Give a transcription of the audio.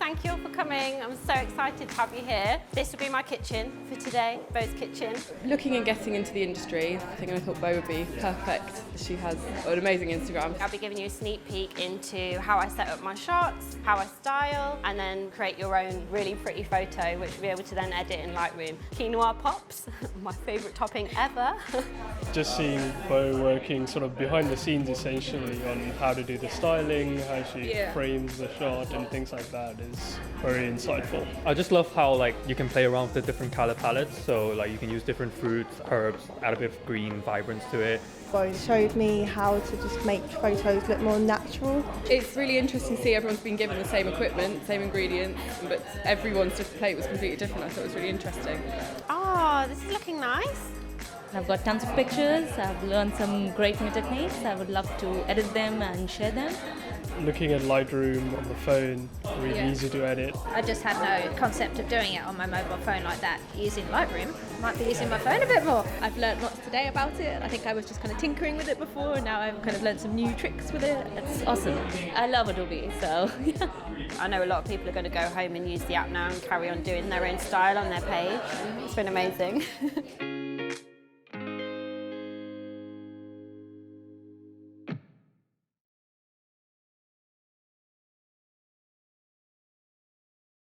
thank you all for coming. I'm so excited to have you here. This will be my kitchen for today, Bo's kitchen. Looking and getting into the industry, I thought Bo would be perfect. She has an amazing Instagram. I'll be giving you a sneak peek into how I set up my shots, how I style, and then create your own really pretty photo, which you'll be able to then edit in Lightroom. Quinoa pops, my favourite topping ever. Just seeing Bo working sort of behind the scenes essentially on how to do the styling, how she frames the shot and things like that is very insightful. I just love how you can play around with the different color palettes, so you can use different fruits, herbs, add a bit of green vibrance to it. Bo showed me how to just make photos look more natural. It's really interesting to see everyone's been given the same equipment, same ingredients, but everyone's plate was completely different. I thought it was really interesting. Oh, this is looking nice. I've got tons of pictures, I've learned some great new techniques. I would love to edit them and share them. Looking at Lightroom on the phone, really easy to edit. I just had no concept of doing it on my mobile phone like that using Lightroom. Might be using my phone a bit more. I've learned lots today about it. I think I was just kind of tinkering with it before, and now I've kind of learned some new tricks with it. It's awesome. I love Adobe, so yeah. I know a lot of people are going to go home and use the app now and carry on doing their own style on their page. It's been amazing.